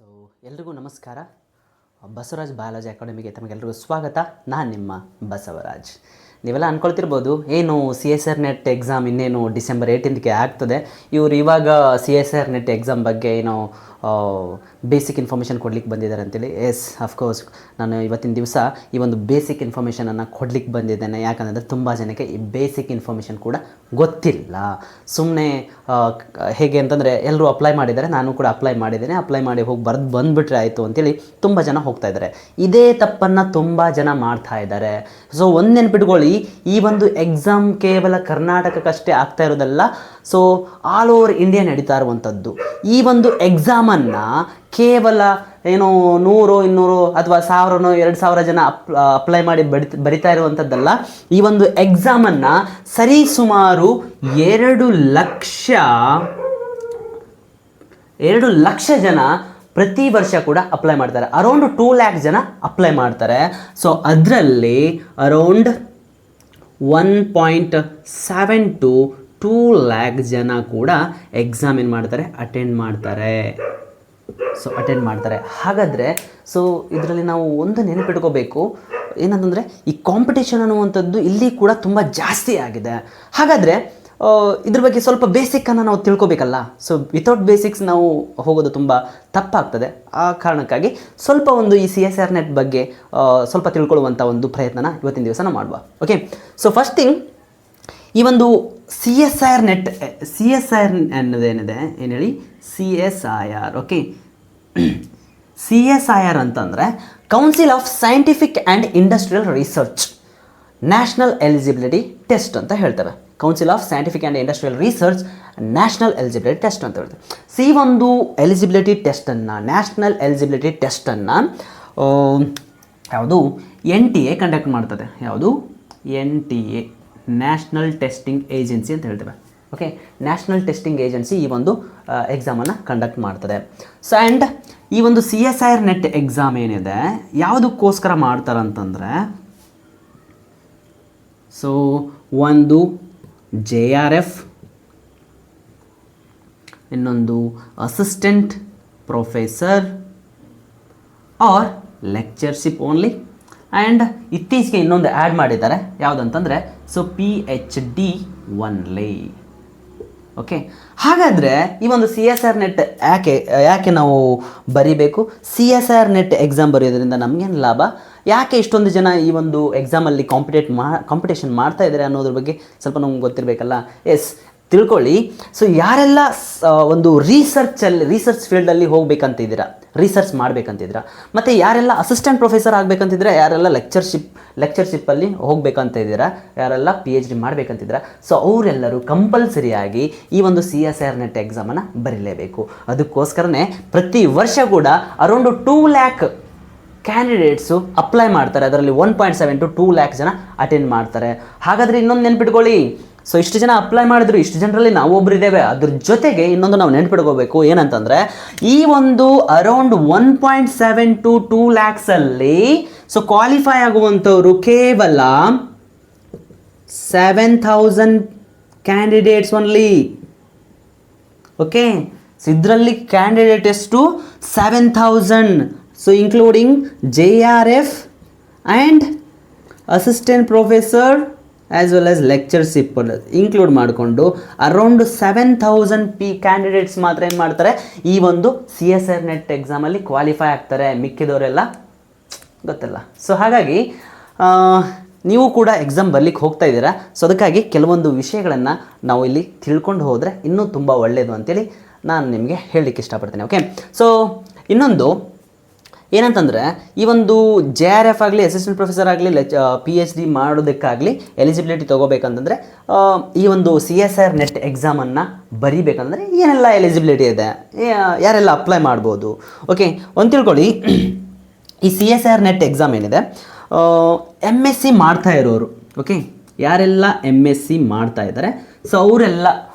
So ಎಲ್ರಿಗೂ ನಮಸ್ಕಾರ. Basavaraj biology ಅಕಾಡೆಮಿಗೆ ತಮಗೆಲ್ಲರಿಗೂ ಸ್ವಾಗತ. ನಾನು ನಿಮ್ಮ ಬಸವರಾಜ್. ನೀವೆಲ್ಲ ಅಂದ್ಕೊಳ್ತಿರ್ಬೋದು, ಏನು CSR ನೆಟ್ ಎಕ್ಸಾಮ್ ಇನ್ನೇನು ಡಿಸೆಂಬರ್ 18ಕ್ಕೆ ಆಗ್ತದೆ, ಇವರು ಇವಾಗ CSR ನೆಟ್ ಎಕ್ಸಾಮ್ ಬಗ್ಗೆ ಏನೋ ಬೇಸಿಕ್ ಇನ್ಫಾರ್ಮೇಷನ್ ಕೊಡ್ಲಿಕ್ಕೆ ಬಂದಿದ್ದಾರೆ ಅಂತೇಳಿ. ಎಸ್, ಅಫ್ಕೋರ್ಸ್ ನಾನು ಇವತ್ತಿನ ದಿವಸ ಈ ಒಂದು ಬೇಸಿಕ್ ಇನ್ಫಾರ್ಮೇಷನನ್ನು ಕೊಡ್ಲಿಕ್ಕೆ ಬಂದಿದ್ದೇನೆ. ಯಾಕಂದರೆ ತುಂಬ ಜನಕ್ಕೆ ಈ ಬೇಸಿಕ್ ಇನ್ಫಾರ್ಮೇಷನ್ ಕೂಡ ಗೊತ್ತಿಲ್ಲ. ಸುಮ್ಮನೆ ಹೇಗೆ ಅಂತಂದರೆ ಎಲ್ಲರೂ ಅಪ್ಲೈ ಮಾಡಿದ್ದಾರೆ, ನಾನು ಕೂಡ ಅಪ್ಲೈ ಮಾಡಿದ್ದೇನೆ. ಅಪ್ಲೈ ಮಾಡಿ ಹೋಗಿ ಬಂದುಬಿಟ್ರೆ ಆಯಿತು ಅಂತೇಳಿ ತುಂಬ ಜನ ಹೋಗ್ತಾ ಇದ್ದಾರೆ. ಇದೇ ತಪ್ಪನ್ನು ತುಂಬ ಜನ ಮಾಡ್ತಾ ಇದ್ದಾರೆ. ಸೊ ಒಂದು ನೆನ್ಪಿಟ್ಕೊಳ್ಳಿ, ಈ ಒಂದು ಎಕ್ಸಾಮ್ ಕೇವಲ ಕರ್ನಾಟಕಕ್ಕಷ್ಟೇ ಆಗ್ತಾ ಇರೋದಲ್ಲ, ಸೊ ಆಲ್ ಓವರ್ ಇಂಡಿಯಾ ನಡೀತಾ ಇರುವಂಥದ್ದು. ಈ ಒಂದು ಎಕ್ಸಾಮನ್ನು ಕೇವಲ ಏನೋ 100, 200 ಅಥವಾ 1000, 2000 ಜನ ಅಪ್ಲೈ ಮಾಡಿ ಬರಿತಾ ಇರುವಂಥದ್ದಲ್ಲ. ಈ ಒಂದು ಎಕ್ಸಾಮನ್ನು ಸರಿಸುಮಾರು 2 ಲಕ್ಷ ಜನ ಪ್ರತಿ ವರ್ಷ ಕೂಡ ಅಪ್ಲೈ ಮಾಡ್ತಾರೆ. ಅರೌಂಡ್ 2 ಲ್ಯಾಕ್ ಜನ ಅಪ್ಲೈ ಮಾಡ್ತಾರೆ. ಸೊ ಅದರಲ್ಲಿ ಅರೌಂಡ್ 1.7 to 2 ಲ್ಯಾಕ್ ಜನ ಕೂಡ ಎಕ್ಸಾಮ್ ಏನು ಮಾಡ್ತಾರೆ, ಅಟೆಂಡ್ ಮಾಡ್ತಾರೆ. ಹಾಗಾದರೆ ಸೊ ಇದರಲ್ಲಿ ನಾವು ಒಂದು ನೆನಪಿಟ್ಕೋಬೇಕು, ಏನಂತಂದರೆ ಈ ಕಾಂಪಿಟೇಷನ್ ಅನ್ನುವಂಥದ್ದು ಇಲ್ಲಿ ಕೂಡ ತುಂಬ ಜಾಸ್ತಿ ಆಗಿದೆ. ಹಾಗಾದರೆ ಇದ್ರ ಬಗ್ಗೆ ಸ್ವಲ್ಪ ಬೇಸಿಕ್ಕನ್ನು ನಾವು ತಿಳ್ಕೊಬೇಕಲ್ಲ. ಸೊ ವಿತೌಟ್ ಬೇಸಿಕ್ಸ್ ನಾವು ಹೋಗೋದು ತುಂಬ ತಪ್ಪಾಗ್ತದೆ. ಆ ಕಾರಣಕ್ಕಾಗಿ ಸ್ವಲ್ಪ ಒಂದು ಈ CSR ನೆಟ್ ಬಗ್ಗೆ ಸ್ವಲ್ಪ ತಿಳ್ಕೊಳ್ಳುವಂಥ ಒಂದು ಪ್ರಯತ್ನನ ಇವತ್ತಿನ ದಿವಸ ನಾವು ಮಾಡುವ. ಓಕೆ, ಸೊ ಫಸ್ಟ್ ಥಿಂಗ್, ಈ ಒಂದು CSR ನೆಟ್, CSR ಅನ್ನೋದೇನಿದೆ ಏನು ಹೇಳಿ, CSIR. ಓಕೆ, CSIR ಅಂತಂದರೆ council of scientific and industrial research national eligibility test ಅಂತ ಹೇಳ್ತೇವೆ. Council of scientific and industrial research national eligibility test ಅಂತ ಹೇಳ್ತೇವೆ. ಸಿ ಒಂದು ಎಲಿಜಿಬಿಲಿಟಿ ಟೆಸ್ಟನ್ನು, ನ್ಯಾಷನಲ್ ಎಲಿಜಿಬಿಲಿಟಿ ಟೆಸ್ಟನ್ನು ಯಾವುದು NTA ಕಂಡಕ್ಟ್ ಮಾಡ್ತದೆ. ಯಾವುದು NTA, ನ್ಯಾಷನಲ್ ಟೆಸ್ಟಿಂಗ್ ಏಜೆನ್ಸಿ ಅಂತ ಹೇಳ್ತೇವೆ. ಓಕೆ, ನ್ಯಾಷನಲ್ ಟೆಸ್ಟಿಂಗ್ ಏಜೆನ್ಸಿ ಈ ಒಂದು ಎಕ್ಸಾಮನ್ನು ಕಂಡಕ್ಟ್ ಮಾಡ್ತದೆ. ಸೊ ಆ್ಯಂಡ್ ಈ ಒಂದು CSIR ನೆಟ್ ಎಕ್ಸಾಮ್ ಏನಿದೆ ಯಾವುದಕ್ಕೋಸ್ಕರ ಮಾಡ್ತಾರಂತಂದರೆ, ಸೊ ಒಂದು JRF, ಇನ್ನೊಂದು assistant professor or lectureship only, and ಇತ್ತೀಚೆಗೆ ಇನ್ನೊಂದು ಆ್ಯಡ್ ಮಾಡಿದ್ದಾರೆ, ಯಾವುದಂತಂದರೆ ಸೊ PhD ಓನ್ಲಿ. ಓಕೆ, ಹಾಗಾದರೆ ಈ ಒಂದು CSR ನೆಟ್ ಯಾಕೆ ನಾವು ಬರಿಬೇಕು? CSR ನೆಟ್ ಎಕ್ಸಾಮ್ ಬರೆಯೋದ್ರಿಂದ ನಮಗೇನು ಲಾಭ? ಯಾಕೆ ಇಷ್ಟೊಂದು ಜನ ಈ ಒಂದು ಎಕ್ಸಾಮಲ್ಲಿ ಕಾಂಪಿಟೇಷನ್ ಮಾಡ್ತಾ ಇದ್ದಾರೆ ಅನ್ನೋದ್ರ ಬಗ್ಗೆ ಸ್ವಲ್ಪ ನಮ್ಗೆ ಗೊತ್ತಿರಬೇಕಲ್ಲ. ಎಸ್, ತಿಳ್ಕೊಳ್ಳಿ. ಸೊ ಯಾರೆಲ್ಲ ಒಂದು ರಿಸರ್ಚ್ ಫೀಲ್ಡಲ್ಲಿ ಹೋಗ್ಬೇಕಂತಿದ್ದೀರಾ, ರಿಸರ್ಚ್ ಮಾಡಬೇಕಂತಿದ್ದೀರಾ, ಮತ್ತು ಯಾರೆಲ್ಲ ಅಸಿಸ್ಟೆಂಟ್ ಪ್ರೊಫೆಸರ್ ಆಗಬೇಕಂತಿದ್ದೀರಾ, ಯಾರೆಲ್ಲ ಲೆಕ್ಚರ್ಶಿಪ್ಪಲ್ಲಿ ಹೋಗ್ಬೇಕಂತ ಇದ್ದೀರಾ, ಯಾರೆಲ್ಲ PhD ಮಾಡಬೇಕಂತಿದ್ದೀರಾ, ಸೊ ಅವರೆಲ್ಲರೂ ಕಂಪಲ್ಸರಿಯಾಗಿ ಈ ಒಂದು CSR ನೆಟ್ ಎಕ್ಸಾಮನ್ನು ಬರೀಲೇಬೇಕು. ಅದಕ್ಕೋಸ್ಕರನೇ ಪ್ರತಿ ವರ್ಷ ಕೂಡ ಅರೌಂಡ್ 2 ಲ್ಯಾಕ್ ಕ್ಯಾಂಡಿಡೇಟ್ಸು ಅಪ್ಲೈ ಮಾಡ್ತಾರೆ. ಅದರಲ್ಲಿ 1.7 to 2 ಲ್ಯಾಕ್ ಜನ ಅಟೆಂಡ್ ಮಾಡ್ತಾರೆ. ಹಾಗಾದರೆ ಇನ್ನೊಂದು ನೆನ್ಪಿಟ್ಕೊಳ್ಳಿ, ಸೊ ಇಷ್ಟು ಜನ ಅಪ್ಲೈ ಮಾಡಿದ್ರು, ಇಷ್ಟು ಜನರಲ್ಲಿ ನಾವು ಒಬ್ಬರಿದ್ದೇವೆ. ಅದ್ರ ಜೊತೆಗೆ ಇನ್ನೊಂದು ನಾವು ನೆನ್ಪಿಟ್ಕೋಬೇಕು, ಏನಂತಂದರೆ ಈ ಒಂದು ಅರೌಂಡ್ 1.7 to 2 ಲ್ಯಾಕ್ಸಲ್ಲಿ ಸೊ ಕ್ವಾಲಿಫೈ ಆಗುವಂಥವರು ಕೇವಲ 7,000 ಕ್ಯಾಂಡಿಡೇಟ್ಸ್ ಓನ್ಲಿ. ಓಕೆ, ಸೊ ಇದರಲ್ಲಿ ಕ್ಯಾಂಡಿಡೇಟ್ ಎಷ್ಟು? 7,000. So including JRF and assistant professor as well as lectureship include ಮಾಡಿಕೊಂಡು ಅರೌಂಡ್ 7,000 ಕ್ಯಾಂಡಿಡೇಟ್ಸ್ ಮಾತ್ರ ಏನು ಮಾಡ್ತಾರೆ, ಈ ಒಂದು CSR ನೆಟ್ ಎಕ್ಸಾಮಲ್ಲಿ ಕ್ವಾಲಿಫೈ ಆಗ್ತಾರೆ. ಮಿಕ್ಕಿದವರೆಲ್ಲ ಗೊತ್ತಿಲ್ಲ. ಸೊ ಹಾಗಾಗಿ ನೀವು ಕೂಡ ಎಕ್ಸಾಮ್ ಬರಲಿಕ್ಕೆ ಹೋಗ್ತಾ ಇದ್ದೀರಾ. ಸೊ ಅದಕ್ಕಾಗಿ ಕೆಲವೊಂದು ವಿಷಯಗಳನ್ನು ನಾವು ಇಲ್ಲಿ ತಿಳ್ಕೊಂಡು ಹೋದರೆ ಇನ್ನೂ ತುಂಬ ಒಳ್ಳೆಯದು ಅಂತೇಳಿ ನಾನು ನಿಮಗೆ ಹೇಳಲಿಕ್ಕೆ ಇಷ್ಟಪಡ್ತೇನೆ. ಓಕೆ, ಸೊ ಇನ್ನೊಂದು ಏನಂತಂದರೆ, ಈ ಒಂದು JRF ಆಗಲಿ, ಅಸಿಸ್ಟೆಂಟ್ ಪ್ರೊಫೆಸರ್ ಆಗಲಿ, PhD ಮಾಡೋದಕ್ಕಾಗಲಿ ಎಲಿಜಿಬಿಲಿಟಿ ತೊಗೋಬೇಕಂತಂದರೆ ಈ ಒಂದು CSR ನೆಟ್ ಎಕ್ಸಾಮನ್ನು ಬರೀಬೇಕಂದ್ರೆ ಏನೆಲ್ಲ ಎಲಿಜಿಬಿಲಿಟಿ ಇದೆ, ಯಾರೆಲ್ಲ ಅಪ್ಲೈ ಮಾಡ್ಬೋದು? ಓಕೆ, ಒಂದು ತಿಳ್ಕೊಳ್ಳಿ, ಈ CSR ನೆಟ್ ಎಕ್ಸಾಮ್ ಏನಿದೆ, MSc ಮಾಡ್ತಾ ಇರೋರು, ಓಕೆ, ಯಾರೆಲ್ಲ MSc ಮಾಡ್ತಾ ಇದ್ದಾರೆ, ಸೊ ಅವರೆಲ್ಲ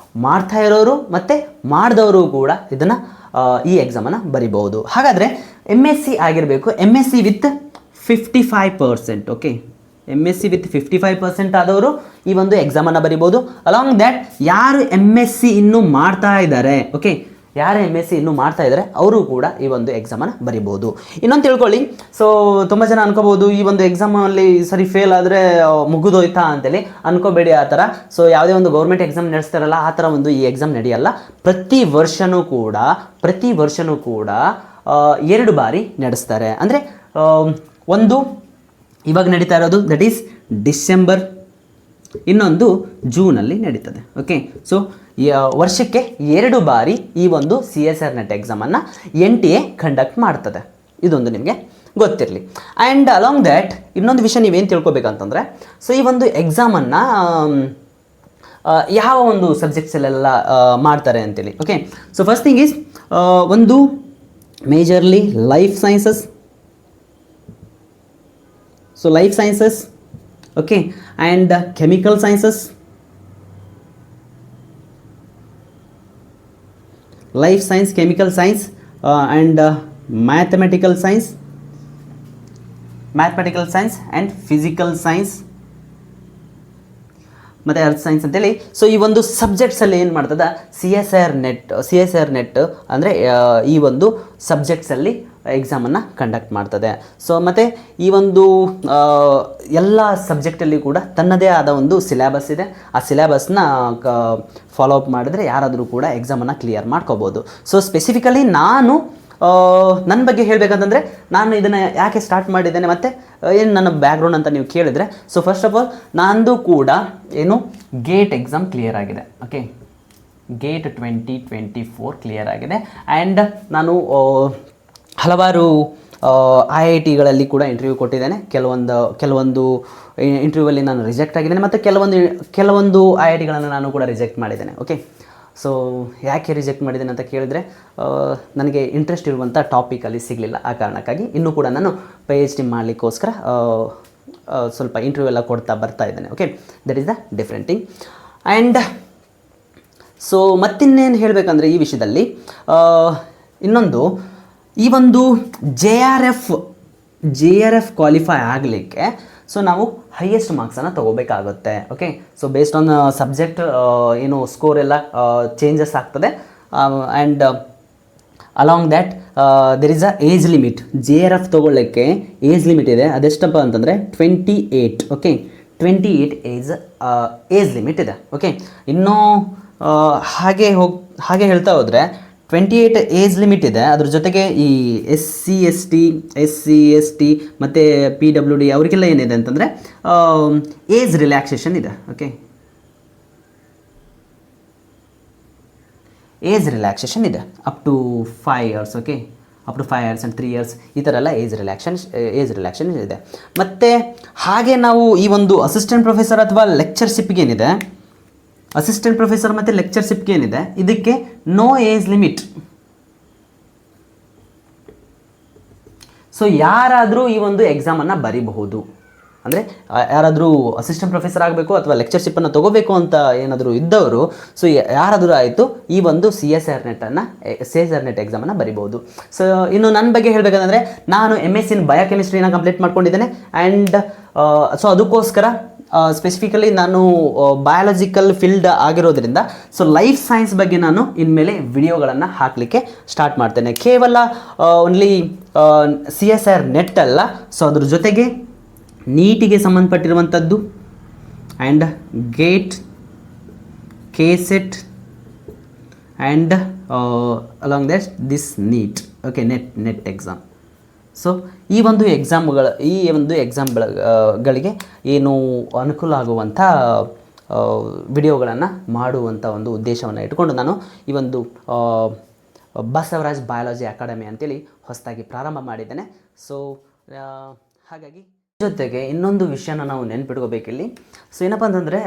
ಮಾಡ್ತಾ ಇರೋರು ಮತ್ತು ಮಾಡಿದವರು ಕೂಡ ಇದನ್ನು ಈ ಎಕ್ಸಾಮನ್ನು ಬರಿಬಹುದು. ಹಾಗಾದರೆ MSc ಆಗಿರಬೇಕು, MSc with 55%. Okay, MSc with 55% ಆದವರು ಈ ಒಂದು ಎಕ್ಸಾಮನ್ನು ಬರಿಬೋದು. ಅಲಾಂಗ್ ದ್ಯಾಟ್ ಯಾರು MSc ಇನ್ನೂ ಮಾಡ್ತಾ ಇದ್ದಾರೆ, ಓಕೆ, ಯಾರು MSc ಇನ್ನೂ ಮಾಡ್ತಾ ಇದ್ದಾರೆ ಅವರು ಕೂಡ ಈ ಒಂದು ಎಕ್ಸಾಮನ್ನು ಬರಿಬೋದು. ಇನ್ನೊಂದು ತಿಳ್ಕೊಳ್ಳಿ, ಸೊ ತುಂಬ ಜನ ಅನ್ಕೋಬೋದು ಈ ಒಂದು ಎಕ್ಸಾಮಲ್ಲಿ ಸರಿ ಫೇಲ್ ಆದರೆ ಮುಗಿದೋಯ್ತಾ ಅಂತೇಳಿ. ಅನ್ಕೋಬೇಡಿ ಆ ಥರ. ಸೊ ಯಾವುದೇ ಒಂದು ಗೌರ್ಮೆಂಟ್ ಎಕ್ಸಾಮ್ ನಡೆಸ್ತಾರಲ್ಲ ಆ ಥರ ಒಂದು ಈ ಎಕ್ಸಾಮ್ ನಡೆಯಲ್ಲ. ಪ್ರತಿ ವರ್ಷವೂ ಕೂಡ 2 ಬಾರಿ ನಡೆಸ್ತಾರೆ. ಅಂದರೆ ಒಂದು ಇವಾಗ ನಡೀತಾ ಇರೋದು ದಟ್ ಈಸ್ ಡಿಸೆಂಬರ್, ಇನ್ನೊಂದು ಜೂನಲ್ಲಿ ನಡೀತದೆ. ಓಕೆ, ಸೊ ವರ್ಷಕ್ಕೆ 2 ಬಾರಿ ಈ ಒಂದು CSIR ನೆಟ್ ಎಕ್ಸಾಮನ್ನು NTA ಕಂಡಕ್ಟ್ ಮಾಡ್ತದೆ. ಇದೊಂದು ನಿಮಗೆ ಗೊತ್ತಿರಲಿ. ಆ್ಯಂಡ್ ಅಲಾಂಗ್ ದ್ಯಾಟ್ ಇನ್ನೊಂದು ವಿಷಯ ನೀವೇನು ತಿಳ್ಕೊಬೇಕಂತಂದರೆ, ಸೊ ಈ ಒಂದು ಎಕ್ಸಾಮನ್ನು ಯಾವ ಒಂದು ಸಬ್ಜೆಕ್ಟ್ಸಲ್ಲೆಲ್ಲ ಮಾಡ್ತಾರೆ ಅಂತೇಳಿ. Okay, so first thing is ಒಂದು majorly life sciences. So life sciences, okay, and chemical sciences, life science, chemical science, and mathematical science and physical science ಮತ್ತು ಅರ್ತ್ ಸೈನ್ಸ್ ಅಂತೇಳಿ. ಸೊ ಈ ಒಂದು ಸಬ್ಜೆಕ್ಟ್ಸಲ್ಲಿ ಏನು ಮಾಡ್ತದೆ CSIR ನೆಟ್ ಅಂದರೆ ಈ ಒಂದು ಸಬ್ಜೆಕ್ಟ್ಸಲ್ಲಿ ಎಕ್ಸಾಮನ್ನು ಕಂಡಕ್ಟ್ ಮಾಡ್ತದೆ. ಸೊ ಮತ್ತು ಈ ಒಂದು ಎಲ್ಲ ಸಬ್ಜೆಕ್ಟಲ್ಲಿ ಕೂಡ ತನ್ನದೇ ಆದ ಒಂದು ಸಿಲೆಬಸ್ ಇದೆ. ಆ ಸಿಲೆಬಸ್ನ ಫಾಲೋ ಅಪ್ ಮಾಡಿದ್ರೆ ಯಾರಾದರೂ ಕೂಡ ಎಕ್ಸಾಮನ್ನು ಕ್ಲಿಯರ್ ಮಾಡ್ಕೋಬೋದು. ಸೊ ಸ್ಪೆಸಿಫಿಕಲಿ ನಾನು ನನ್ನ ಬಗ್ಗೆ ಹೇಳಬೇಕಂತಂದರೆ, ನಾನು ಇದನ್ನು ಯಾಕೆ ಸ್ಟಾರ್ಟ್ ಮಾಡಿದ್ದೇನೆ ಮತ್ತು ಏನು ನನ್ನ ಬ್ಯಾಕ್ಗ್ರೌಂಡ್ ಅಂತ ನೀವು ಕೇಳಿದರೆ, ಸೊ ಫಸ್ಟ್ ಆಫ್ ಆಲ್ ನಂದು ಕೂಡ ಏನು ಗೇಟ್ ಎಕ್ಸಾಮ್ ಕ್ಲಿಯರ್ ಆಗಿದೆ. ಓಕೆ, ಗೇಟ್ 2024 ಕ್ಲಿಯರ್ ಆಗಿದೆ. ಆ್ಯಂಡ್ ನಾನು ಹಲವಾರು IITಗಳಲ್ಲಿ ಕೂಡ ಇಂಟರ್ವ್ಯೂ ಕೊಟ್ಟಿದ್ದೇನೆ. ಕೆಲವೊಂದು ಇಂಟರ್ವ್ಯೂವಲ್ಲಿ ನಾನು ರಿಜೆಕ್ಟ್ ಆಗಿದ್ದೇನೆ ಮತ್ತು ಕೆಲವೊಂದು IITಗಳನ್ನು ನಾನು ಕೂಡ ರಿಜೆಕ್ಟ್ ಮಾಡಿದ್ದೇನೆ. ಓಕೆ, ಸೊ ಯಾಕೆ ರಿಜೆಕ್ಟ್ ಮಾಡಿದ್ದೇನೆ ಅಂತ ಕೇಳಿದರೆ, ನನಗೆ ಇಂಟ್ರೆಸ್ಟ್ ಇರುವಂಥ ಟಾಪಿಕಲ್ಲಿ ಸಿಗಲಿಲ್ಲ. ಆ ಕಾರಣಕ್ಕಾಗಿ ಇನ್ನೂ ಕೂಡ ನಾನು PhD ಮಾಡಲಿಕ್ಕೋಸ್ಕರ ಸ್ವಲ್ಪ ಇಂಟರ್ವ್ಯೂ ಎಲ್ಲ ಕೊಡ್ತಾ ಬರ್ತಾ ಇದ್ದೇನೆ. Okay, that is the different thing. And so ಮತ್ತಿನ್ನೇನು ಹೇಳಬೇಕಂದ್ರೆ ಈ ವಿಷಯದಲ್ಲಿ ಇನ್ನೊಂದು, ಈ ಒಂದು JRF ಕ್ವಾಲಿಫೈ ಆಗಲಿಕ್ಕೆ ಸೊ ನಾವು ಹೈಯೆಸ್ಟ್ ಮಾರ್ಕ್ಸನ್ನು ತೊಗೋಬೇಕಾಗುತ್ತೆ. Okay, so based on subject ಏನು ಸ್ಕೋರ್ ಎಲ್ಲ ಚೇಂಜಸ್ ಆಗ್ತದೆ. And along that there is a age limit. JRF ತೊಗೊಳ್ಳೋಕ್ಕೆ ಏಜ್ ಲಿಮಿಟ್ ಇದೆ. ಅದೆಷ್ಟಪ್ಪ ಅಂತಂದರೆ 28. ಓಕೆ, 28 ಏಜ್ ಲಿಮಿಟ್ ಇದೆ. ಓಕೆ, ಇನ್ನೂ ಹಾಗೆ ಹೇಳ್ತಾ ಹೋದರೆ 28 ಏಜ್ ಲಿಮಿಟ್ ಇದೆ. ಅದ್ರ ಜೊತೆಗೆ ಈ SC ST ಮತ್ತು PWD ಅವರಿಗೆಲ್ಲ ಏನಿದೆ ಅಂತಂದರೆ ಏಜ್ ರಿಲ್ಯಾಕ್ಸೇಷನ್ ಇದೆ. ಓಕೆ, ಏಜ್ ರಿಲ್ಯಾಕ್ಸೇಷನ್ ಇದೆ up to 5 years. Okay, up to 5 years and 3 years ಈ ಥರ ಎಲ್ಲ ಏಜ್ ರಿಲ್ಯಾಕ್ಸೇಷನ್ ಇದೆ. ಮತ್ತು ಹಾಗೆ ನಾವು ಈ ಒಂದು ಅಸಿಸ್ಟೆಂಟ್ ಪ್ರೊಫೆಸರ್ ಅಥವಾ ಲೆಕ್ಚರ್ಶಿಪ್ಗೆ ಏನಿದೆ, ಅಸಿಸ್ಟೆಂಟ್ ಪ್ರೊಫೆಸರ್ ಮತ್ತು ಲೆಕ್ಚರ್ಶಿಪ್ಗೆ ಏನಿದೆ, ಇದಕ್ಕೆ ನೋ ಏಜ್ ಲಿಮಿಟ್. ಸೊ ಯಾರಾದರೂ ಈ ಒಂದು ಎಕ್ಸಾಮನ್ನು ಬರೀಬಹುದು. ಅಂದರೆ ಯಾರಾದರೂ ಅಸಿಸ್ಟೆಂಟ್ ಪ್ರೊಫೆಸರ್ ಆಗಬೇಕು ಅಥವಾ ಲೆಕ್ಚರ್ಶಿಪ್ಪನ್ನು ತೊಗೋಬೇಕು ಅಂತ ಏನಾದರೂ ಇದ್ದವರು, ಸೊ ಯಾರಾದರೂ ಆಯಿತು ಈ ಒಂದು CSIR ನೆಟ್ ಎಕ್ಸಾಮನ್ನು ಬರಿಬೋದು. ಸೊ ಇನ್ನು ನನ್ನ ಬಗ್ಗೆ ಹೇಳಬೇಕಂದ್ರೆ, ನಾನು MSc ಇನ್ ಬಯೋಕೆಮಿಸ್ಟ್ರಿನ ಕಂಪ್ಲೀಟ್ ಮಾಡ್ಕೊಂಡಿದ್ದೇನೆ. ಆ್ಯಂಡ್ ಸೊ ಅದಕ್ಕೋಸ್ಕರ ಸ್ಪೆಸಿಫಿಕಲಿ ನಾನು ಬಯಾಲಜಿಕಲ್ ಫೀಲ್ಡ್ ಆಗಿರೋದ್ರಿಂದ ಸೊ ಲೈಫ್ ಸೈನ್ಸ್ ಬಗ್ಗೆ ನಾನು ಇನ್ಮೇಲೆ ವಿಡಿಯೋಗಳನ್ನು ಹಾಕಲಿಕ್ಕೆ ಸ್ಟಾರ್ಟ್ ಮಾಡ್ತೇನೆ. ಕೇವಲ ಓನ್ಲಿ CSIR ನೆಟ್ ಅಲ್ಲ, ಸೊ ಅದ್ರ ಜೊತೆಗೆ ನೀಟಿಗೆ ಸಂಬಂಧಪಟ್ಟಿರುವಂಥದ್ದು and GATE, KCET and along that this NEET. Okay, NET exam. So ಈ ಒಂದು ಎಕ್ಸಾಮ್ಗಳಿಗೆ ಏನು ಅನುಕೂಲ ಆಗುವಂಥ ವಿಡಿಯೋಗಳನ್ನು ಮಾಡುವಂಥ ಒಂದು ಉದ್ದೇಶವನ್ನು ಇಟ್ಕೊಂಡು ನಾನು ಈ ಒಂದು ಬಸವರಾಜ್ ಬಯಾಲಜಿ ಅಕಾಡೆಮಿ ಅಂತೇಳಿ ಹೊಸದಾಗಿ ಪ್ರಾರಂಭ ಮಾಡಿದ್ದೇನೆ. ಸೊ ಹಾಗಾಗಿ ಜೊತೆಗೆ ಇನ್ನೊಂದು ವಿಷಯನ ನಾವು ನೆನ್ಪಿಟ್ಕೋಬೇಕಿಲ್ಲಿ. ಸೊ ಏನಪ್ಪ ಅಂತಂದರೆ,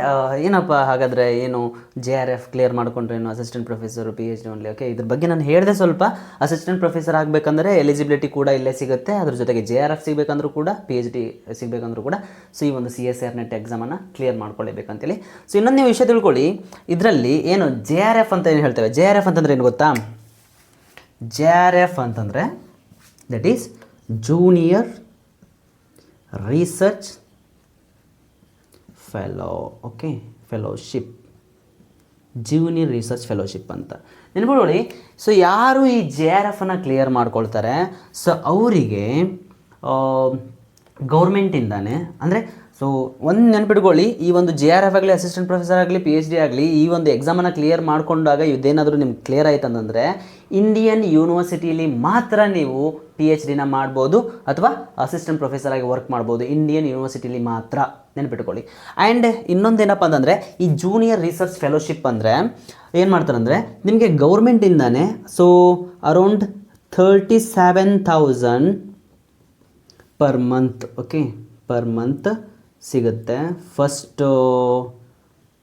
ಹಾಗಾದರೆ ಏನು JRF ಕ್ಲಿಯರ್ ಮಾಡಿಕೊಂಡ್ರೆ ಏನು assistant professor PhD only. Okay, ಇದ್ರ ಬಗ್ಗೆ ನಾನು ಹೇಳಿದೆ ಸ್ವಲ್ಪ. ಅಸಿಸ್ಟೆಂಟ್ ಪ್ರೊಫೆಸರ್ ಆಗಬೇಕಂದ್ರೆ ಎಲಿಜಿಬಿಲಿಟಿ ಕೂಡ ಇಲ್ಲೇ ಸಿಗುತ್ತೆ. ಅದ್ರ ಜೊತೆಗೆ JRF ಸಿಗಬೇಕಂದ್ರೂ ಕೂಡ, PhD ಸಿಗಬೇಕಂದ್ರೂ ಕೂಡ ಸೊ ಈ ಒಂದು CSIR ನೆಟ್ ಎಕ್ಸಾಮನ್ನು ಕ್ಲಿಯರ್ ಮಾಡ್ಕೊಳ್ಳೇಬೇಕಂತೇಳಿ. ಸೊ ಇನ್ನೊಂದು ನೀವು ವಿಷಯ ತಿಳ್ಕೊಳ್ಳಿ, ಇದರಲ್ಲಿ ಏನು JRF ಅಂತ ಏನು ಹೇಳ್ತೇವೆ, JRF ಅಂತಂದರೆ ಏನು ಗೊತ್ತಾ? JRF ಅಂತಂದರೆ that is junior research fellow. Okay, fellowship, junior research fellowship ಅಂತ. ನೆನ್ಪಿಟ್ಕೊಳ್ಳಿ. ಸೊ ಯಾರು ಈ JRF ಕ್ಲಿಯರ್ ಮಾಡ್ಕೊಳ್ತಾರೆ, ಸೊ ಅವರಿಗೆ ಗೌರ್ಮೆಂಟಿಂದಾನೆ ಅಂದರೆ, ಸೊ ಒಂದು ನೆನ್ಪಿಟ್ಕೊಳ್ಳಿ, ಈ ಒಂದು JRF ಆಗಲಿ, ಅಸಿಸ್ಟೆಂಟ್ ಪ್ರೊಫೆಸರ್ ಆಗಲಿ, PhD ಆಗಲಿ, ಈ ಒಂದು ಎಕ್ಸಾಮನ್ನು ಕ್ಲಿಯರ್ ಮಾಡಿಕೊಂಡಾಗ ಇದೇನಾದರೂ ನಿಮ್ಗೆ ಕ್ಲಿಯರ್ ಆಯ್ತು ಅಂತಂದರೆ ಇಂಡಿಯನ್ ಯೂನಿವರ್ಸಿಟಿಲಿ ಮಾತ್ರ ನೀವು PhDನ ಮಾಡ್ಬೋದು ಅಥವಾ ಅಸಿಸ್ಟೆಂಟ್ ಪ್ರೊಫೆಸರ್ ಆಗಿ ವರ್ಕ್ ಮಾಡ್ಬೋದು, ಇಂಡಿಯನ್ ಯೂನಿವರ್ಸಿಟಿಲಿ ಮಾತ್ರ, ನೆನ್ಪಿಟ್ಕೊಳ್ಳಿ. ಆ್ಯಂಡ್ ಇನ್ನೊಂದೇನಪ್ಪ ಅಂತಂದರೆ, ಈ ಜೂನಿಯರ್ ರಿಸರ್ಚ್ ಫೆಲೋಶಿಪ್ ಅಂದರೆ ಏನು ಮಾಡ್ತಾರೆ ಅಂದರೆ ನಿಮಗೆ ಗೌರ್ಮೆಂಟಿಂದಾನೆ so around 37,000 per month, okay, per month ಸಿಗುತ್ತೆ first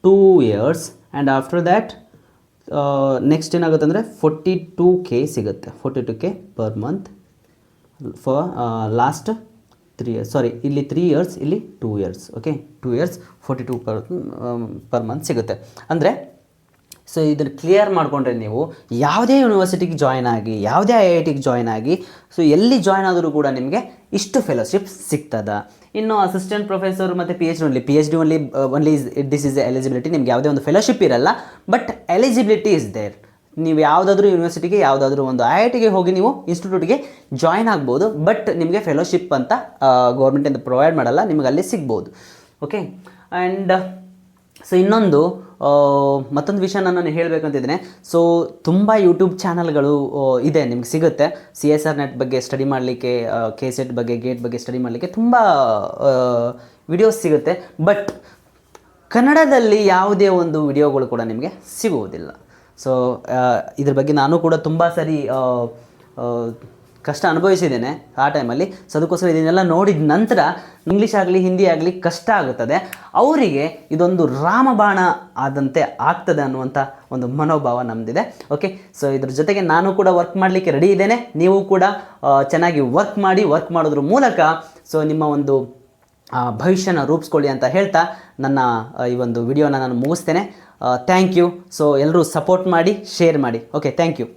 2 years. And after that next ಏನಾಗುತ್ತೆ ಅಂದರೆ 42K ಸಿಗುತ್ತೆ, 42K per month for last 3 years. Sorry, ಇಲ್ಲಿ 3 years, ಇಲ್ಲಿ 2 years. Okay, 2 years 42 per month ಸಿಗುತ್ತೆ. ಅಂದರೆ ಸೊ ಇದನ್ನು ಕ್ಲಿಯರ್ ಮಾಡಿಕೊಂಡ್ರೆ ನೀವು ಯಾವುದೇ ಯೂನಿವರ್ಸಿಟಿಗೆ ಜಾಯ್ನ್ ಆಗಿ, ಯಾವುದೇ IITಗೆ ಜಾಯ್ನ್ ಆಗಿ, ಸೊ ಎಲ್ಲಿ ಜಾಯ್ನ್ ಆದರೂ ಕೂಡ ನಿಮಗೆ ಇಷ್ಟು ಫೆಲೋಶಿಪ್ ಸಿಗ್ತದ. ಇನ್ನು ಅಸಿಸ್ಟೆಂಟ್ ಪ್ರೊಫೆಸರ್ ಮತ್ತು PhD only this is eligibility. ನಿಮ್ಗೆ ಯಾವುದೇ ಒಂದು ಫೆಲೋಶಿಪ್ ಇರಲ್ಲ, ಬಟ್ ಎಲಿಜಿಬಿಲಿಟಿ ಇಸ್ ದೇರ್. ನೀವು ಯಾವುದಾದ್ರೂ ಯೂನಿವರ್ಸಿಟಿಗೆ, ಯಾವುದಾದ್ರೂ ಒಂದು IITಗೆ ಹೋಗಿ ನೀವು ಇನ್ಸ್ಟಿಟ್ಯೂಟ್ಗೆ ಜಾಯ್ನ್ ಆಗ್ಬೋದು, ಬಟ್ ನಿಮಗೆ ಫೆಲೋಶಿಪ್ ಅಂತ ಗೌರ್ಮೆಂಟಿಂದ ಪ್ರೊವೈಡ್ ಮಾಡಲ್ಲ, ನಿಮಗೆ ಅಲ್ಲಿ ಸಿಗ್ಬೋದು. ಓಕೆ. ಆ್ಯಂಡ್ ಸೊ ಇನ್ನೊಂದು ಮತ್ತೊಂದು ವಿಷಯ ನಾನು ಹೇಳಬೇಕಂತಿದ್ದೇನೆ. ಸೊ ತುಂಬ ಯೂಟ್ಯೂಬ್ ಚಾನಲ್ಗಳು ಇದೆ, ನಿಮ್ಗೆ ಸಿಗುತ್ತೆ. CSR ನೆಟ್ ಬಗ್ಗೆ ಸ್ಟಡಿ ಮಾಡಲಿಕ್ಕೆ, KCET ಬಗ್ಗೆ, ಗೇಟ್ ಬಗ್ಗೆ ಸ್ಟಡಿ ಮಾಡಲಿಕ್ಕೆ ತುಂಬ ವಿಡಿಯೋಸ್ ಸಿಗುತ್ತೆ. ಬಟ್ ಕನ್ನಡದಲ್ಲಿ ಯಾವುದೇ ಒಂದು ವಿಡಿಯೋಗಳು ಕೂಡ ನಿಮಗೆ ಸಿಗುವುದಿಲ್ಲ. ಸೊ ಇದ್ರ ಬಗ್ಗೆ ನಾನು ಕೂಡ ತುಂಬ ಸರಿ ಕಷ್ಟ ಅನುಭವಿಸಿದ್ದೇನೆ ಆ ಟೈಮಲ್ಲಿ. ಸೊ ಅದಕ್ಕೋಸ್ಕರ ಇದನ್ನೆಲ್ಲ ನೋಡಿದ ನಂತರ ಇಂಗ್ಲೀಷ್ ಆಗಲಿ, ಹಿಂದಿ ಆಗಲಿ ಕಷ್ಟ ಆಗುತ್ತದೆ, ಅವರಿಗೆ ಇದೊಂದು ರಾಮಬಾಣ ಆದಂತೆ ಆಗ್ತದೆ ಅನ್ನುವಂಥ ಒಂದು ಮನೋಭಾವ ನಮ್ಮದಿದೆ. ಓಕೆ. ಸೊ ಇದ್ರ ಜೊತೆಗೆ ನಾನು ಕೂಡ ವರ್ಕ್ ಮಾಡಲಿಕ್ಕೆ ರೆಡಿ ಇದ್ದೇನೆ. ನೀವು ಕೂಡ ಚೆನ್ನಾಗಿ ವರ್ಕ್ ಮಾಡೋದ್ರ ಮೂಲಕ ಸೊ ನಿಮ್ಮ ಒಂದು ಭವಿಷ್ಯನ ರೂಪಿಸ್ಕೊಳ್ಳಿ ಅಂತ ಹೇಳ್ತಾ ನನ್ನ ಈ ಒಂದು ವಿಡಿಯೋನ ನಾನು ಮುಗಿಸ್ತೇನೆ. Thank you. ಸೊ ಎಲ್ಲರೂ ಸಪೋರ್ಟ್ ಮಾಡಿ, ಶೇರ್ ಮಾಡಿ. Okay, thank you.